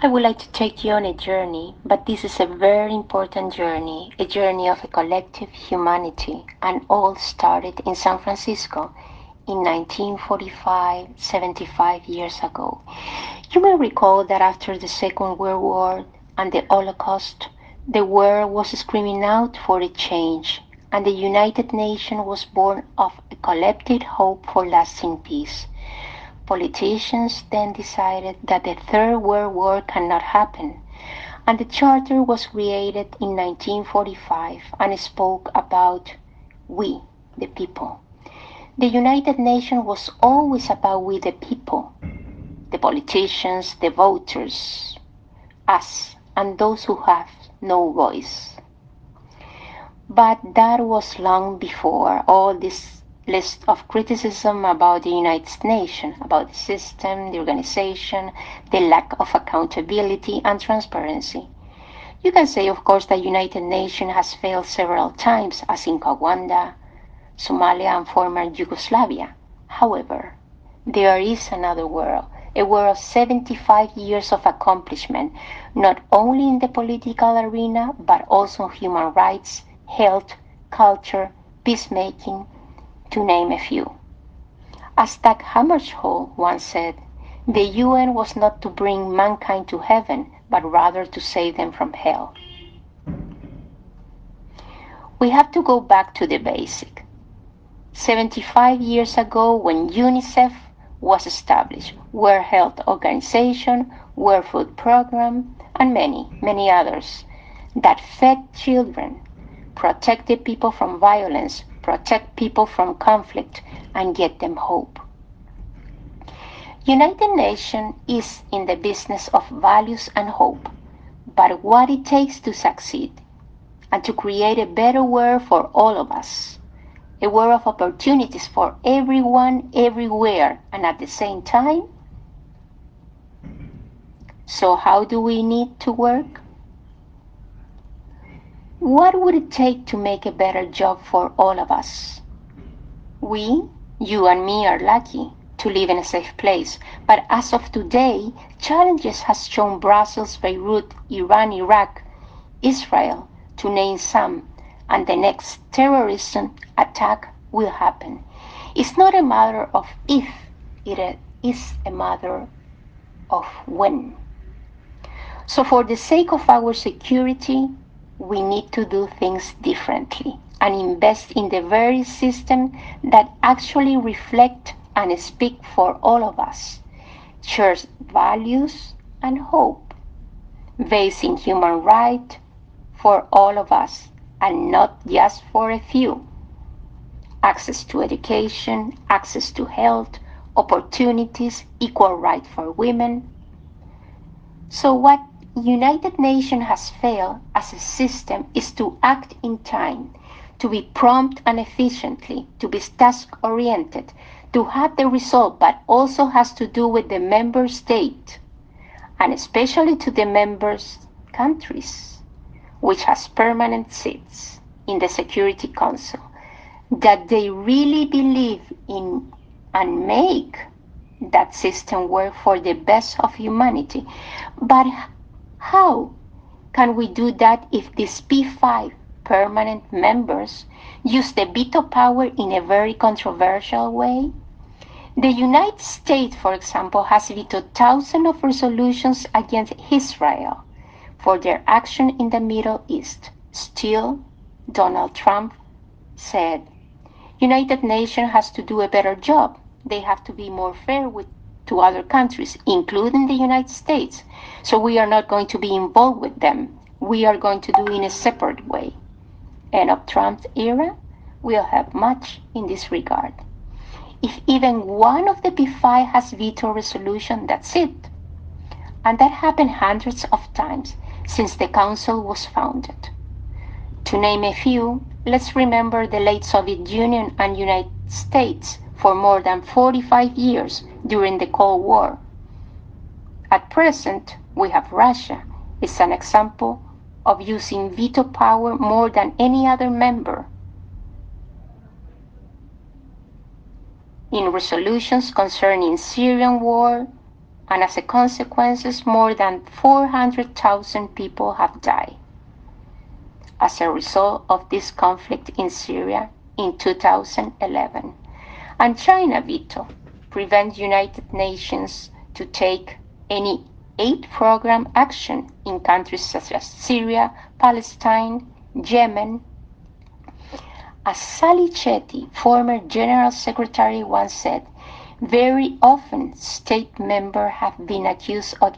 I would like to take you on a journey, but this is a very important journey, a journey of a collective humanity, and all started in San Francisco in 1945, 75 years ago. You may recall that after the Second World War and the Holocaust, the world was screaming out for a change, and the United Nations was born of a collective hope for lasting peace. Politicians then decided that the Third World War cannot happen, and the Charter was created in 1945 and spoke about we, the people. The United Nations was always about we, the people, the politicians, the voters, us, and those who have no voice. But that was long before all this list of criticism about the United Nations, about the system, the organization, the lack of accountability and transparency. You can say, of course, that United Nations has failed several times, as in Rwanda, Somalia, and former Yugoslavia. However, there is another world, a world of 75 years of accomplishment, not only in the political arena, but also in human rights, health, culture, peacemaking, to name a few. As Dag Hammarskjöld once said, the UN was not to bring mankind to heaven, but rather to save them from hell. We have to go back to the basic. 75 years ago, when UNICEF was established, World Health Organization, World Food Program, and many, many others that fed children, protected people from violence, protect people from conflict, and get them hope. United Nations is in the business of values and hope, but what it takes to succeed and to create a better world for all of us, a world of opportunities for everyone, everywhere, and at the same time. So how do we need to work? What would it take to make a better job for all of us? We, you and me, are lucky to live in a safe place, but as of today, challenges has shown Brussels, Beirut, Iran, Iraq, Israel, to name some, and the next terrorism attack will happen. It's not a matter of if, it is a matter of when. So for the sake of our security, we need to do things differently and invest in the very system that actually reflect and speak for all of us, shares values and hope, based in human rights for all of us and not just for a few. Access to education, access to health, opportunities, equal right for women. So what United Nations has failed as a system is to act in time, to be prompt and efficiently, to be task-oriented, to have the result, but also has to do with the member state, and especially to the members' countries, which has permanent seats in the Security Council, that they really believe in and make that system work for the best of humanity. But how can we do that if these P5 permanent members use the veto power in a very controversial way? The United States, for example, has vetoed thousands of resolutions against Israel for their action in the Middle East. Still, Donald Trump said, United Nations has to do a better job. They have to be more fair to other countries, including the United States. So we are not going to be involved with them. We are going to do it in a separate way. And of Trump's era, we'll have much in this regard. If even one of the P5 has veto resolution, that's it. And that happened hundreds of times since the Council was founded. To name a few, let's remember the late Soviet Union and United States for more than 45 years during the Cold War. At present, we have Russia. It's an example of using veto power more than any other member in resolutions concerning Syrian war and as a consequence, more than 400,000 people have died as a result of this conflict in Syria in 2011. And China veto prevents United Nations to take any aid program action in countries such as Syria, Palestine, Yemen. As Sally Chetty, former General Secretary, once said, very often state members have been accused of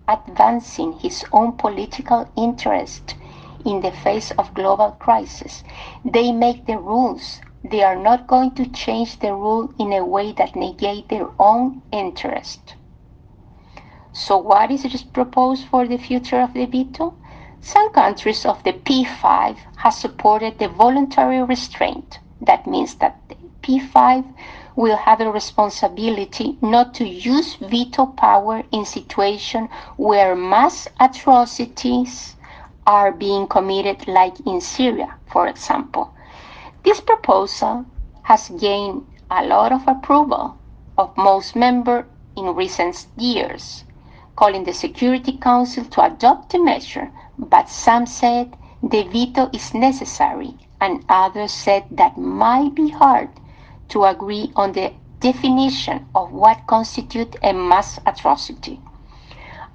advancing his own political interest in the face of global crisis. They make the rules. They are not going to change the rule in a way that negates their own interest. So what is proposed for the future of the veto? Some countries of the P5 have supported the voluntary restraint. That means that the P5 will have a responsibility not to use veto power in situations where mass atrocities are being committed, like in Syria, for example. This proposal has gained a lot of approval of most members in recent years, calling the Security Council to adopt the measure, but some said the veto is necessary, and others said that might be hard to agree on the definition of what constitutes a mass atrocity.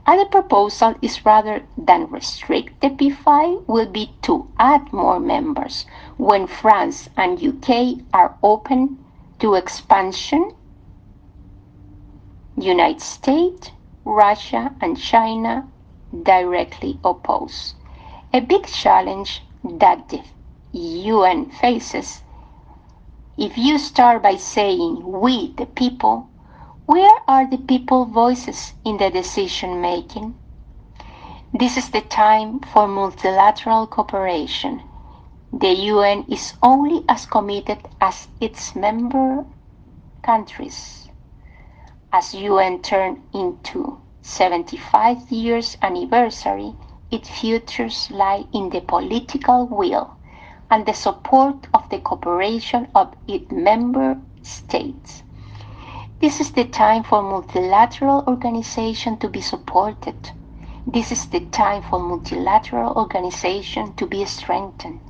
Other proposal is rather than restrict the P5 will be to add more members when France and UK are open to expansion. United States, Russia and China directly oppose. A big challenge that the UN faces. If you start by saying we the people, where are the people's voices in the decision making? This is the time for multilateral cooperation. The UN is only as committed as its member countries. As UN turned into 75 years anniversary, its futures lie in the political will and the support of the cooperation of its member states. This is the time for multilateral organization to be supported. This is the time for multilateral organization to be strengthened.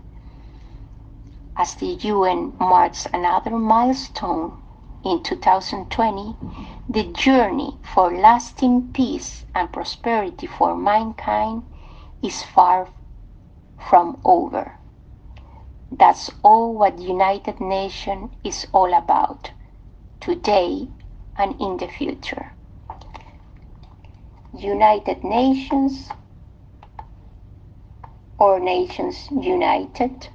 As the UN marks another milestone in 2020, the journey for lasting peace and prosperity for mankind is far from over. That's all what United Nations is all about, today and in the future. United Nations or Nations United